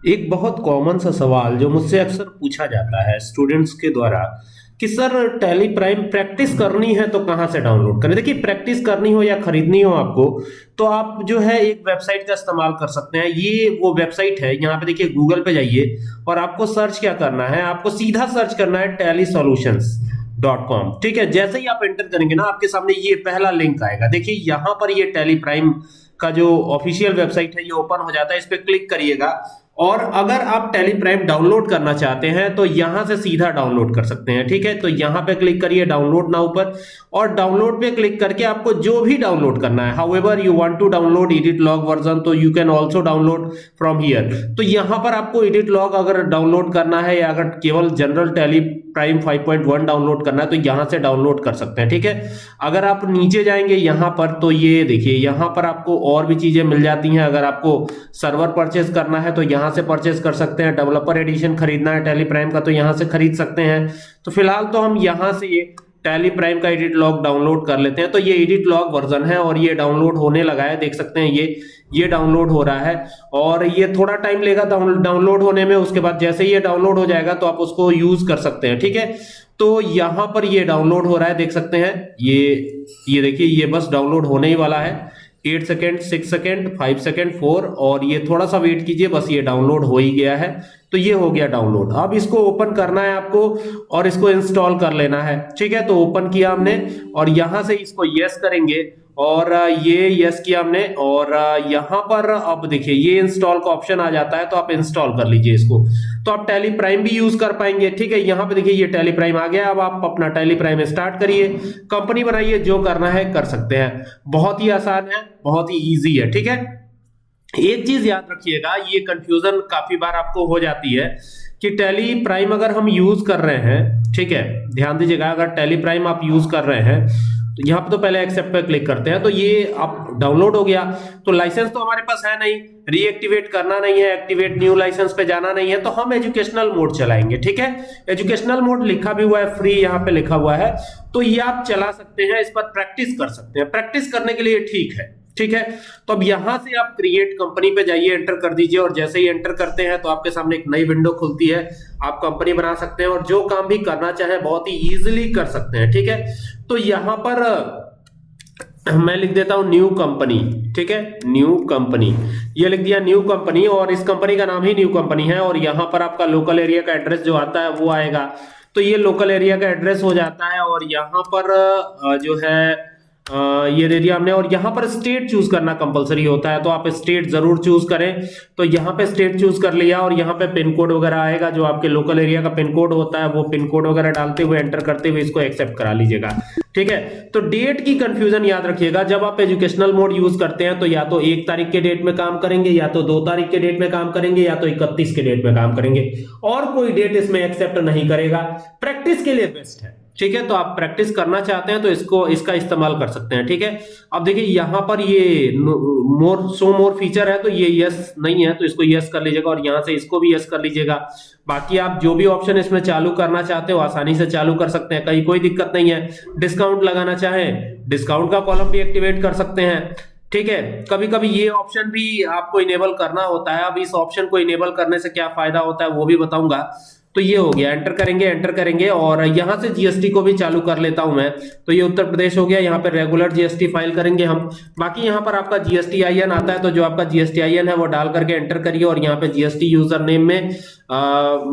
एक बहुत कॉमन सा सवाल जो मुझसे अक्सर पूछा जाता है स्टूडेंट्स के द्वारा कि सर टैली प्राइम प्रैक्टिस करनी है तो कहाँ से डाउनलोड करें। देखिए, प्रैक्टिस करनी हो या खरीदनी हो आपको, तो आप जो है एक वेबसाइट का इस्तेमाल कर सकते हैं। ये वो वेबसाइट है, यहाँ पे देखिए गूगल पे जाइए और आपको सर्च क्या करना है, आपको सीधा सर्च करना है tallysolutions.com। ठीक है, जैसे ही आप एंटर करेंगे ना, आपके सामने ये पहला लिंक आएगा। देखिए यहाँ पर ये टैली प्राइम का जो ऑफिशियल वेबसाइट है ये ओपन हो जाता है, इस पे क्लिक करिएगा। और अगर आप टैली प्राइम डाउनलोड करना चाहते हैं तो यहां से सीधा डाउनलोड कर सकते हैं। ठीक है, तो यहां पे क्लिक करिए डाउनलोड नाउ पर, और डाउनलोड पे क्लिक करके आपको जो भी डाउनलोड करना है, however you want to download edit log version, तो you can also download from here. तो यहां पर आपको एडिट लॉग अगर डाउनलोड करना है या अगर केवल जनरल टैली प्राइम 5.1 डाउनलोड करना है तो यहां से डाउनलोड कर सकते हैं। ठीक है, अगर आप नीचे जाएंगे यहां पर तो ये देखिए यहां पर आपको और भी चीजें मिल जाती हैं। अगर आपको सर्वर परचेज करना है तो यहां से परचेज कर सकते हैं, डेवलपर एडिशन खरीदना है टैली प्राइम का तो यहां से खरीद सकते हैं। तो फिलहाल तो हम यहां से ये टैली प्राइम का एडिट लॉग डाउनलोड कर लेते हैं। तो ये एडिट लॉग वर्जन है और ये डाउनलोड होने लगा है, देख सकते हैं ये डाउनलोड हो रहा है और ये थोड़ा टाइम लेगा डाउनलोड होने में। उसके बाद जैसे ही ये डाउनलोड हो जाएगा तो आप उसको यूज कर सकते हैं। ठीक है, तो यहां पर ये डाउनलोड हो रहा है, देख सकते हैं ये देखिए ये बस डाउनलोड होने ही वाला है। 8 सेकेंड, 6 सेकेंड, 5 सेकेंड, 4, और ये थोड़ा सा वेट कीजिए, बस ये डाउनलोड हो ही गया है। तो ये हो गया डाउनलोड। अब इसको ओपन करना है आपको और इसको इंस्टॉल कर लेना है। ठीक है, तो ओपन किया हमने और यहां से इसको यस करेंगे और ये यस किया हमने और यहां पर अब देखिए ये इंस्टॉल का ऑप्शन आ जाता है, तो आप इंस्टॉल कर लीजिए इसको, तो आप टैली प्राइम भी यूज कर पाएंगे। ठीक है, यहां पे देखिए ये टैली प्राइम आ गया। अब आप अपना टैली प्राइम स्टार्ट करिए, कंपनी बनाइए, जो करना है कर सकते हैं। बहुत ही आसान है, बहुत ही इजी है। ठीक है, एक चीज याद रखिएगा, ये कंफ्यूजन काफी बार आपको हो जाती है कि टैली प्राइम अगर हम यूज कर रहे हैं, ठीक है ध्यान दीजिएगा, अगर टैली प्राइम आप यूज कर रहे हैं तो यहाँ पे तो पहले एक्सेप्ट पे क्लिक करते हैं, तो ये आप डाउनलोड हो गया। तो लाइसेंस तो हमारे पास है नहीं, रीएक्टिवेट करना नहीं है, एक्टिवेट न्यू लाइसेंस पे जाना नहीं है, तो हम एजुकेशनल मोड चलाएंगे। ठीक है, एजुकेशनल मोड लिखा भी हुआ है, फ्री यहाँ पे लिखा हुआ है, तो ये आप चला सकते हैं, इस पर प्रैक्टिस कर सकते हैं। प्रैक्टिस करने के लिए ठीक है। ठीक है, तो अब यहां से आप क्रिएट कंपनी पे जाइए, एंटर कर दीजिए और जैसे ही एंटर करते हैं तो आपके सामने एक नई विंडो खुलती है। आप कंपनी बना सकते हैं और जो काम भी करना चाहें बहुत ही इजीली कर सकते हैं। ठीक है, तो यहां पर मैं लिख देता हूं न्यू कंपनी। ठीक है, न्यू कंपनी, ये लिख दिया न्यू कंपनी और इस कंपनी का नाम ही न्यू कंपनी है। और यहां पर आपका लोकल एरिया का एड्रेस जो आता है वो आएगा, तो ये लोकल एरिया का एड्रेस हो जाता है। और यहां पर जो है ये दे दिया हमने, और यहाँ पर स्टेट चूज करना कंपलसरी होता है, तो आप स्टेट जरूर चूज करें। तो यहाँ पे स्टेट चूज कर लिया और यहाँ पे पिन कोड वगैरह आएगा, जो आपके लोकल एरिया का पिन कोड होता है, वो पिन कोड वगैरह डालते हुए एंटर करते हुए इसको एक्सेप्ट करा लीजिएगा। ठीक है, तो डेट की कंफ्यूजन याद रखिएगा, जब आप एजुकेशनल मोड यूज करते हैं तो या तो 1 तारीख के डेट में काम करेंगे, या तो 2 तारीख के डेट में काम करेंगे, या तो 31 के डेट में काम करेंगे, और कोई डेट इसमें एक्सेप्ट नहीं करेगा। प्रैक्टिस के लिए बेस्ट है। ठीक है, तो आप प्रैक्टिस करना चाहते हैं तो इसका इस्तेमाल कर सकते हैं। ठीक है, अब देखिए यहां पर ये मोर फीचर है, तो ये यस नहीं है तो इसको यस कर लीजिएगा और यहां से इसको भी यस कर लीजिएगा। बाकी आप जो भी ऑप्शन इसमें चालू करना चाहते हो आसानी से चालू कर सकते हैं, कहीं कोई दिक्कत नहीं है। डिस्काउंट लगाना चाहें, डिस्काउंट का कॉलम भी एक्टिवेट कर सकते हैं। ठीक है, कभी कभी ये ऑप्शन भी आपको इनेबल करना होता है। अब इस ऑप्शन को इनेबल करने से क्या फायदा होता है वो भी बताऊंगा। तो ये हो गया, एंटर करेंगे और यहां से जीएसटी को भी चालू कर लेता हूं मैं। तो ये उत्तर प्रदेश हो गया, यहाँ पे रेगुलर जीएसटी फाइल करेंगे हम। बाकी यहाँ पर आपका जीएसटी आईएन आता है, तो जो आपका जीएसटी आईएन है वो डाल करके एंटर करिए और यहाँ पे जीएसटी यूजर नेम में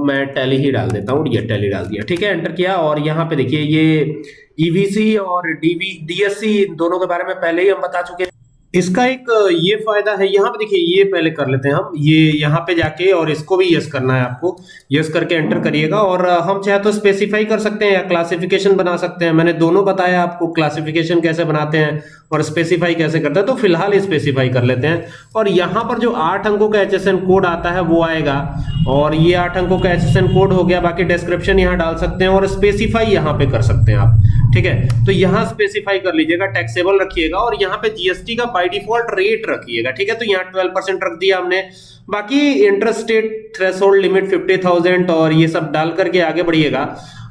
मैं टैली ही डाल देता हूँ, ये टैली डाल दिया। ठीक है, एंटर किया और यहाँ पे देखिए ये ईवीसी और डीएससी दोनों के बारे में पहले ही हम बता चुके हैं। इसका एक ये फायदा है, यहाँ पे देखिए ये पहले कर लेते हैं हम, ये यहाँ पे जाके और इसको भी यस करना है आपको, यस करके एंटर करिएगा। और हम चाहे तो स्पेसिफाई कर सकते हैं या क्लासिफिकेशन बना सकते हैं। मैंने दोनों बताया आपको, क्लासिफिकेशन कैसे बनाते हैं और स्पेसिफाई कैसे करते हैं, तो फिलहाल स्पेसिफाई कर लेते हैं। और यहाँ पर जो 8 अंकों का एचएसएन कोड आता है वो आएगा, और ये 8 अंकों का एचएसएन कोड हो गया। बाकी डिस्क्रिप्शन यहाँ डाल सकते हैं और स्पेसिफाई यहाँ पे कर सकते हैं आप। ठीक है, तो यहाँ स्पेसिफाई कर लीजिएगा, टैक्सेबल रखिएगा और यहाँ पे जीएसटी का बाय डिफॉल्ट रेट रखिएगा। ठीक है, तो यहाँ 12% रख दिया हमने। बाकी इंटरेस्ट रेट थ्रेशोल्ड लिमिट 50,000 और ये सब डाल करके आगे बढ़िएगा।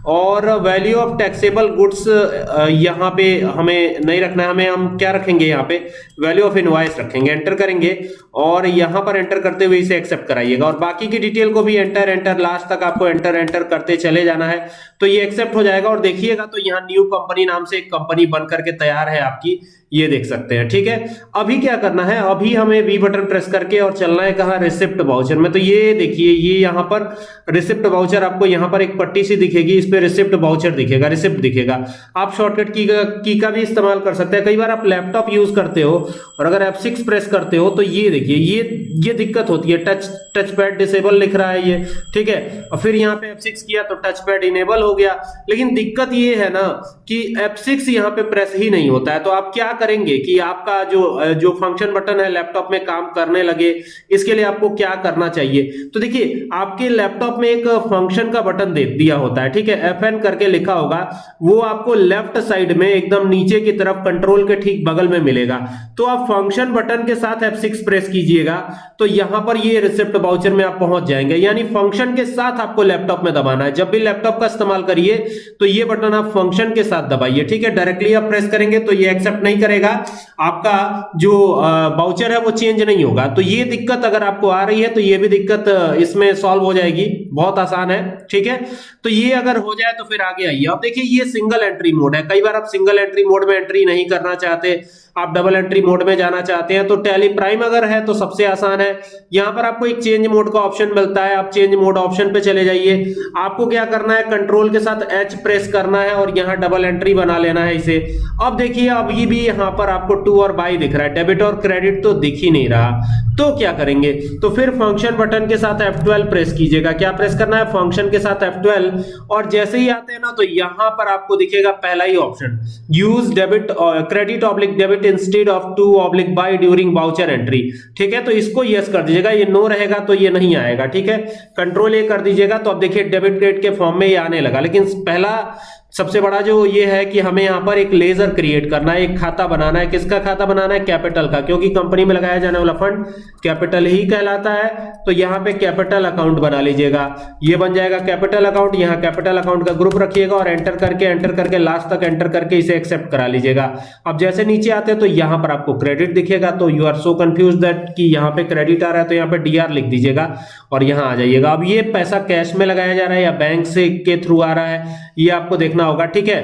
और वैल्यू ऑफ टैक्सेबल गुड्स यहाँ पे हमें नहीं रखना है, हमें हम क्या रखेंगे यहाँ पे वैल्यू ऑफ इनवॉइस रखेंगे, एंटर करेंगे और यहाँ पर एंटर करते हुए इसे एक्सेप्ट कराइएगा और बाकी की डिटेल को भी एंटर एंटर लास्ट तक आपको एंटर एंटर करते चले जाना है तो ये एक्सेप्ट हो जाएगा। और देखिएगा तो यहाँ न्यू कंपनी नाम से एक कंपनी बन करके तैयार है आपकी, ये देख सकते हैं। ठीक है, अभी क्या करना है, अभी हमें वी बटन प्रेस करके और चलना है कहाँ, रिसिप्ट वाउचर में। तो ये देखिए ये यहाँ पर रिसिप्ट वाउचर, आपको यहाँ पर एक पट्टी सी दिखेगी, इस पे रिसिप्ट वाउचर दिखेगा, रिसिप्ट दिखेगा। आप शॉर्टकट की का भी इस्तेमाल कर सकते हैं। कई बार आप लैपटॉप यूज करते हो और अगर F6 प्रेस करते हो तो ये देखिए ये दिक्कत होती है, टच पैड डिसेबल लिख रहा है ये। ठीक है, और फिर यहाँ पे F6 किया तो टच पैड इनेबल हो गया, लेकिन दिक्कत ये है ना कि F6 यहाँ पे प्रेस ही नहीं होता है। तो आप क्या करेंगे कि आपका जो फंक्शन बटन है लैपटॉप में काम करने लगे, इसके लिए आपको क्या करना चाहिए। तो देखिए आपके लैपटॉप में एक फंक्शन का बटन दे दिया होता है, ठीक है, FN करके लिखा होगा, वो आपको लेफ्ट साइड में एकदम नीचे की तरफ कंट्रोल के ठीक बगल में मिलेगा। तो आप फंक्शन बटन के साथ F6 प्रेस कीजिएगा तो यहां पर ये रिसिप्ट वाउचर में आप पहुंच जाएंगे। यानी फंक्शन के साथ आपको लैपटॉप में दबाना है। जब भी लैपटॉप का इस्तेमाल करिए तो ये बटन आप फंक्शन के साथ दबाइए। ठीक है, डायरेक्टली आप प्रेस करेंगे तो ये एक्सेप्ट नहीं करेगा, आपका जो वाउचर है वो चेंज नहीं होगा। तो ये दिक्कत अगर आपको आ रही है तो ये भी दिक्कत इसमें सॉल्व हो जाएगी, बहुत आसान है। ठीक है, तो ये अगर हो जाए तो फिर आगे आइए। अब देखिए ये सिंगल एंट्री मोड है, कई बार आप सिंगल एंट्री मोड में एंट्री नहीं करना चाहते, आप डबल एंट्री मोड में जाना चाहते हैं तो टैली प्राइम अगर है तो सबसे आसान है। यहां पर आपको एक चेंज मोड का ऑप्शन मिलता है, आप चेंज मोड ऑप्शन पे चले जाइए। आपको क्या करना है, कंट्रोल के साथ H प्रेस करना है और यहां डबल एंट्री बना लेना है इसे। अब देखिए अब ये भी यहां पर आपको टू और बाई दिख रहा है, डेबिट और क्रेडिट तो दिख ही नहीं रहा। तो क्या करेंगे, तो फिर फंक्शन बटन के साथ F12 प्रेस कीजिएगा। क्या प्रेस करना है, फंक्शन के साथ F12, और जैसे ही आते हैं ना तो यहां पर आपको दिखेगा पहला ही option, use debit credit oblique debit instead of to oblique by during voucher entry. ठीक है, तो इसको यस कर दीजिएगा, ये नो रहेगा तो ये नहीं आएगा। ठीक है, कंट्रोल ए कर दीजिएगा तो अब देखिए डेबिट क्रेडिट के फॉर्म में ये आने लगा। लेकिन पहला सबसे बड़ा जो ये है कि हमें यहाँ पर एक लेजर क्रिएट करना है, एक खाता बनाना है। किसका खाता बनाना है, कैपिटल का, क्योंकि कंपनी में लगाया जाने वाला फंड कैपिटल ही कहलाता है। तो यहाँ पे कैपिटल अकाउंट बना लीजिएगा, ये बन जाएगा कैपिटल अकाउंट। यहाँ कैपिटल अकाउंट का ग्रुप रखिएगा और एंटर करके लास्ट तक एंटर करके इसे एक्सेप्ट करा लीजिएगा। अब जैसे नीचे आते हैं तो यहाँ पर आपको क्रेडिट दिखेगा, तो you are so confuse that कि यहाँ पे क्रेडिट आ रहा है तो यहाँ पे DR लिख दीजिएगा और यहाँ आ जाइएगा। अब ये पैसा कैश में लगाया जा रहा है या बैंक से के थ्रू आ रहा है, ये आपको देखना होगा। ठीक है,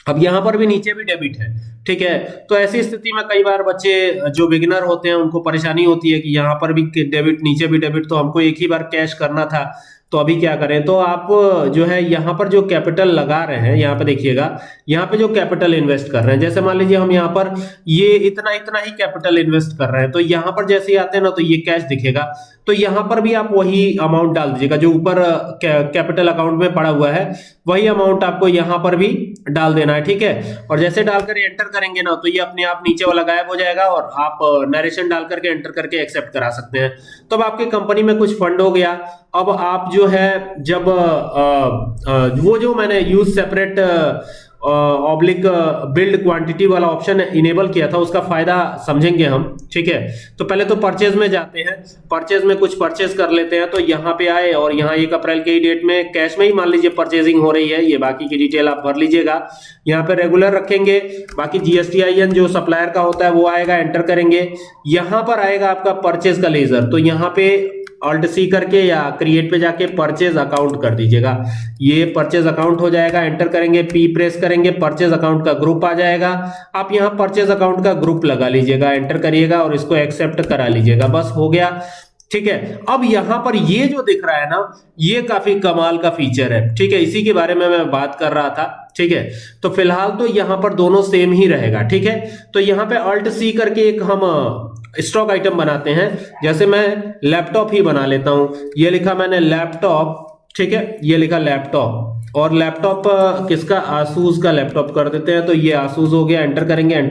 अब यहां पर भी नीचे भी डेबिट है। ठीक है, तो ऐसी स्थिति में कई बार बच्चे जो बिगिनर होते हैं उनको परेशानी होती है कि यहां पर भी डेबिट नीचे भी डेबिट, तो हमको एक ही बार कैश करना था तो अभी क्या करें। तो आप जो है यहाँ पर जो कैपिटल लगा रहे हैं, यहाँ पे देखिएगा, यहाँ पे जो कैपिटल इन्वेस्ट कर रहे हैं, जैसे मान लीजिए हम यहाँ पर ये इतना ही कैपिटल इन्वेस्ट कर रहे हैं, तो यहाँ पर जैसे ही आते हैं ना तो ये कैश दिखेगा। तो यहाँ पर भी आप वही अमाउंट डाल दीजिएगा जो ऊपर कैपिटल अकाउंट में पड़ा हुआ है, वही अमाउंट आपको यहाँ पर भी डाल देना है। ठीक है, और जैसे डालकर एंटर करेंगे ना तो ये अपने आप नीचे वाला गायब हो जाएगा और आप नरेशन डाल करके एंटर करके एक्सेप्ट करा सकते हैं। तो अब आपकी कंपनी में कुछ फंड हो गया। अब आप जो है जब वो जो मैंने use separate oblique build quantity वाला ऑप्शन इनेबल किया था उसका फायदा समझेंगे हम। ठीक है, तो पहले तो परचेज में जाते हैं, परचेज में कुछ परचेज कर लेते हैं। तो यहाँ पे आए और यहाँ 1 अप्रैल की डेट में कैश में ही मान लीजिए परचेजिंग हो रही है, ये बाकी की डिटेल आप भर लीजिएगा। यहाँ पे रेगुलर रखेंगे, बाकी GSTIN जो सप्लायर का होता है वो आएगा, एंटर करेंगे। यहाँ पर आएगा आपका परचेज का लेजर, तो यहाँ पे Alt+C करके या क्रिएट पे जाके परचेज अकाउंट कर दीजिएगा, ये परचेज अकाउंट हो जाएगा। एंटर करेंगे, P प्रेस करेंगे, परचेज अकाउंट का ग्रुप आ जाएगा। आप यहाँ परचेज अकाउंट का ग्रुप लगा लीजिएगा, एंटर करिएगा और इसको एक्सेप्ट करा लीजिएगा, बस हो गया। ठीक है, अब यहां पर ये जो दिख रहा है ना, ये काफी कमाल का फीचर है। ठीक है, इसी के बारे में मैं बात कर रहा था। ठीक है, तो फिलहाल तो यहां पर दोनों सेम ही रहेगा। ठीक है, तो यहां पे Alt+C करके एक हम स्टॉक आइटम बनाते हैं। जैसे मैं लैपटॉप ही बना लेता हूं, ये लिखा मैंने लैपटॉप। ठीक है, ये लिखा लैपटॉप, और लैपटॉप किसका, आसूस का लैपटॉप कर देते हैं। तो ये आसूस हो गया, एंटर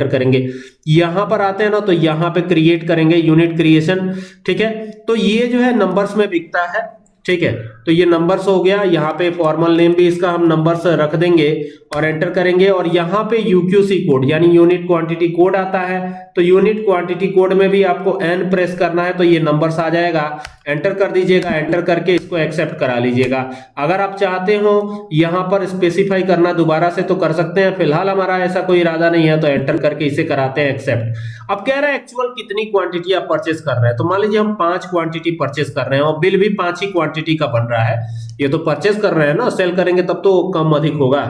करेंगे। यहां पर आते हैं ना तो यहां पे क्रिएट करेंगे, यूनिट क्रिएशन। ठीक है, तो ये जो है नंबर्स में बिकता है। ठीक है। तो ये नंबर्स हो गया, यहाँ पे फॉर्मल नेम भी इसका हम नंबर्स रख देंगे और एंटर करेंगे। और यहाँ पे यूक्यूसी कोड यानी यूनिट क्वांटिटी कोड आता है, तो यूनिट क्वांटिटी कोड में भी आपको एन प्रेस करना है, तो ये नंबर्स आ जाएगा, एंटर कर दीजिएगा। एंटर करके इसको एक्सेप्ट करा लीजिएगा। अगर आप चाहते हो यहाँ पर स्पेसिफाई करना दोबारा से तो कर सकते हैं, फिलहाल हमारा ऐसा कोई इरादा नहीं है, तो एंटर करके इसे कराते हैं एक्सेप्ट। अब कह रहा है एक्चुअल कितनी क्वांटिटी आप परचेस कर रहे हैं, तो मान लीजिए हम 5 क्वांटिटी परचेस कर रहे हैं और बिल भी 5 ही क्वांटिटी का बन रहा है। ये तो परचेस कर रहे हैं ना, सेल करेंगे तब तो कम अधिक होगा।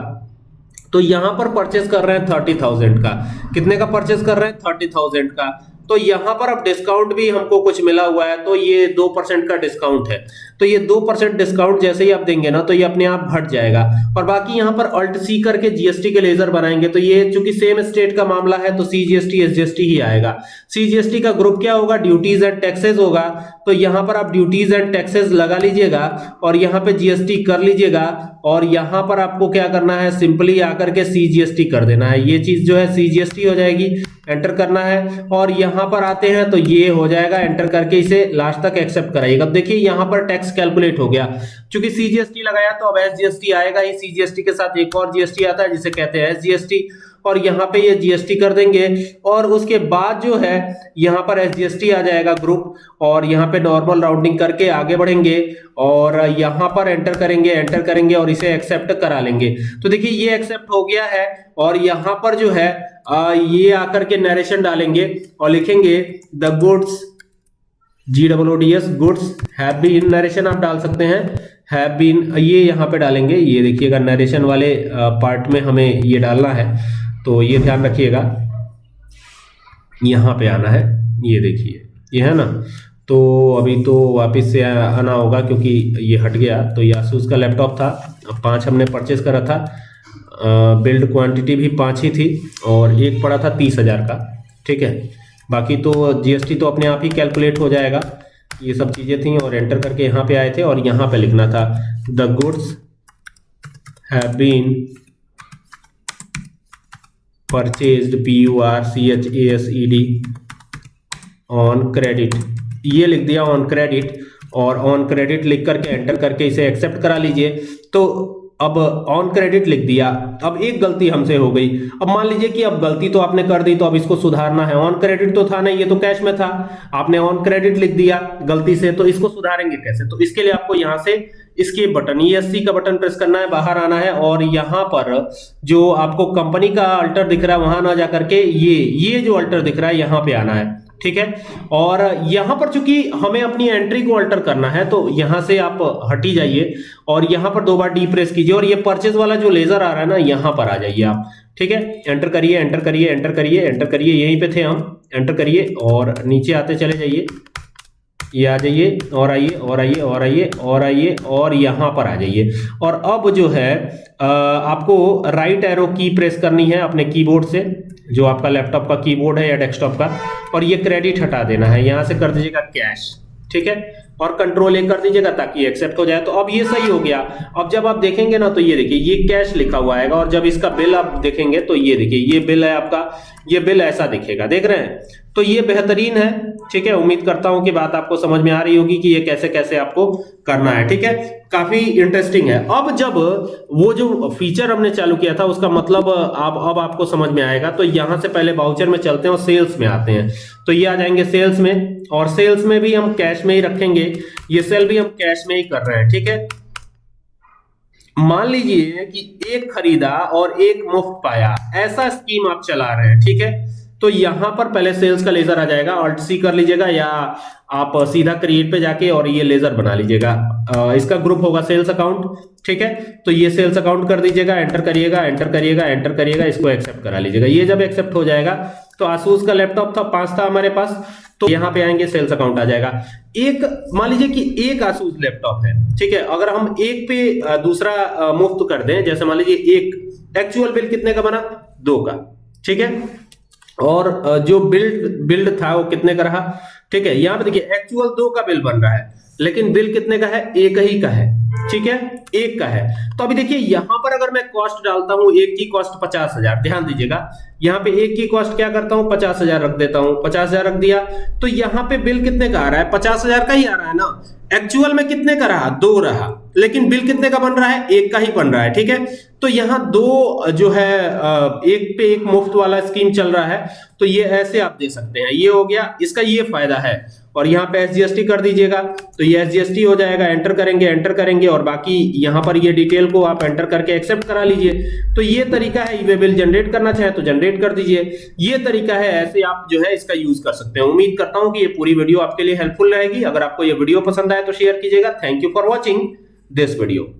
तो यहां पर परचेस कर रहे हैं 30,000 का। कितने का परचेस कर रहे हैं? 30,000 का। तो यहां पर अब डिस्काउंट भी हमको कुछ मिला हुआ है, तो ये 2% का डिस्काउंट है। तो ये 2% डिस्काउंट जैसे ही आप देंगे ना, तो ये अपने आप घट जाएगा। और बाकी यहां पर अल्ट सी करके जीएसटी के लेजर बनाएंगे, तो ये चूंकि सेम स्टेट का मामला है तो सीजीएसटी एसजीएसटी ही आएगा। सीजीएसटी का ग्रुप क्या होगा? ड्यूटीज एंड टैक्सेस होगा। तो यहां पर आप ड्यूटीज एंड टैक्सेस लगा लीजिएगा और यहां पे जीएसटी कर लीजिएगा। और यहां पर आपको क्या करना है? सिंपली आकर के सीजीएसटी कर देना है। ये चीज जो है सीजीएसटी हो जाएगी, एंटर करना है। और यहां पर आते हैं तो ये हो जाएगा, एंटर करके इसे लास्ट तक एक्सेप्ट कराइएगा। अब देखिए यहां पर टैक्स कैलकुलेट हो गया, क्योंकि सीजीएसटी लगाया तो अब एसजीएसटी आएगा ही। सीजीएसटी के साथ एक और जीएसटी आता है जिसे कहते हैं एसजीएसटी, और यहाँ पे ये जीएसटी कर देंगे। और उसके बाद जो है यहाँ पर एसजीएसटी आ जाएगा ग्रुप, और यहाँ पे नॉर्मल राउंडिंग करके आगे बढ़ेंगे और यहाँ पर एंटर करेंगे, एंटर करेंगे और इसे एक्सेप्ट करा लेंगे। तो देखिए ये एक्सेप्ट हो गया है। और यहाँ पर जो है ये आकर के नरेशन डालेंगे और लिखेंगे the goods, GOODS goods have been, narration आप डाल सकते हैं, हैव बीन, ये यहाँ पे डालेंगे। ये देखिएगा नरेशन वाले पार्ट में हमें ये डालना है, तो ये ध्यान रखिएगा, यहाँ पे आना है। ये देखिए ये है ना। तो अभी तो वापस से आना होगा क्योंकि ये हट गया। तो ये आसूस का लैपटॉप था, 5 हमने परचेस करा था। बिल्ड क्वांटिटी भी 5 ही थी और एक पड़ा था 30,000 का, ठीक है। बाकी तो जीएसटी तो अपने आप ही कैलकुलेट हो जाएगा। ये सब चीज़ें थी और एंटर करके यहाँ पे आए थे और यहाँ पे लिखना था the goods have been purchased, PURCHASED on credit, ये लिख दिया ऑन क्रेडिट। और ऑन क्रेडिट लिख करके एंटर करके इसे एक्सेप्ट करा लीजिए। तो अब ऑन क्रेडिट लिख दिया। अब एक गलती हमसे हो गई। अब मान लीजिए कि अब गलती तो आपने कर दी, तो अब इसको सुधारना है। ऑन क्रेडिट तो था नहीं, ये तो कैश में था, आपने ऑन क्रेडिट लिख दिया गलती से, तो इसको सुधारेंगे कैसे? तो इसके लिए आपको यहां से इसके बटन ESC का बटन प्रेस करना है, बाहर आना है और यहां पर जो आपको कंपनी का अल्टर दिख रहा है वहां ना जाकर के ये जो अल्टर दिख रहा है यहां पे आना है, ठीक है। और यहां पर चूंकि हमें अपनी एंट्री को अल्टर करना है, तो यहां से आप हटी जाइए और यहां पर 2 बार डी प्रेस कीजिए और ये परचेज वाला जो लेजर आ रहा है ना, यहां पर आ जाइए आप, ठीक है। एंटर करिए, एंटर करिए, एंटर करिए, एंटर करिए, यहीं पे थे हम, एंटर करिए और नीचे आते चले जाइए, ये आ जाइए और आइए और आइए और आइए और आइए और यहां पर आ जाइए। और अब जो है आपको राइट एरो की प्रेस करनी है अपने कीबोर्ड से, जो आपका लैपटॉप का कीबोर्ड है या डेस्कटॉप का, और ये क्रेडिट हटा देना है। यहां से कर दीजिएगा कैश, ठीक है, और कंट्रोल A कर दीजिएगा ताकि एक्सेप्ट हो जाए। तो अब ये सही हो गया। अब जब आप देखेंगे ना तो ये देखिए ये कैश लिखा हुआ आएगा, और जब इसका बिल आप देखेंगे तो ये देखिए ये बिल है आपका, ये बिल ऐसा दिखेगा, देख रहे हैं। तो ये बेहतरीन है, ठीक है। उम्मीद करता हूं कि बात आपको समझ में आ रही होगी कि ये कैसे कैसे आपको करना है, ठीक है। काफी इंटरेस्टिंग है। अब जब वो जो फीचर हमने चालू किया था उसका मतलब अब आपको समझ में आएगा। तो यहां से पहले वाउचर में चलते हैं और सेल्स में आते हैं। तो ये आ जाएंगे सेल्स में, और सेल्स में भी हम कैश में ही रखेंगे। ये सेल भी हम कैश में ही कर रहे हैं, ठीक है। मान लीजिए कि एक खरीदा और एक मुफ्त पाया, ऐसा स्कीम आप चला रहे हैं, ठीक है। तो यहां पर पहले सेल्स का लेजर आ जाएगा, Alt C कर लीजिएगा या आप सीधा क्रिएट पे जाके और ये लेजर बना लीजिएगा। इसका ग्रुप होगा सेल्स अकाउंट, ठीक है। तो ये सेल्स अकाउंट कर दीजिएगा, एंटर करिएगा, एंटर करिएगा, एंटर करिएगा, इसको एक्सेप्ट करा लीजिएगा। ये जब एक्सेप्ट हो जाएगा तो आसूस का लैपटॉप था, 5 था हमारे पास, तो यहाँ पे आएंगे सेल्स अकाउंट आ जाएगा। एक मान लीजिए कि एक आसूस लैपटॉप है, ठीक है। अगर हम एक पे दूसरा मुफ्त कर दें, जैसे मान लीजिए एक एक्चुअल बिल कितने का बना? 2 का, ठीक है। और जो बिल्ड था वो कितने का रहा, ठीक है। यहाँ पे देखिए एक्चुअल 2 का बिल बन रहा है, लेकिन बिल कितने का है? 1 ही का है, ठीक है, 1 का है। तो अभी देखिए यहां पर अगर मैं कॉस्ट डालता हूं, एक की कॉस्ट 50,000, ध्यान दीजिएगा, यहां पे एक की कॉस्ट क्या करता हूं? 50,000 रख देता हूं, 50,000 रख दिया। तो यहां पे बिल कितने का आ रहा है? 50,000 का ही आ रहा है ना। एक्चुअल में कितने का रहा, 2 रहा, लेकिन बिल कितने का बन रहा है, 1 का ही बन रहा है। ठीक है, तो यहां 2 जो है एक पे एक मुफ्त वाला स्कीम चल रहा है, तो ये ऐसे आप दे सकते हैं। ये हो गया, इसका ये फायदा है। और यहाँ पे एसजीएसटी कर दीजिएगा, तो ये एसजीएसटी हो जाएगा, एंटर करेंगे और बाकी यहाँ पर ये डिटेल को आप एंटर करके एक्सेप्ट करा लीजिए। तो ये तरीका है, ई वे बिल जनरेट करना चाहे तो जनरेट कर दीजिए। ये तरीका है, ऐसे आप जो है इसका यूज कर सकते हैं। उम्मीद करता हूं कि ये पूरी वीडियो आपके लिए हेल्पफुल रहेगी। अगर आपको ये वीडियो पसंद आए तो शेयर कीजिएगा। Thank you for watching this video.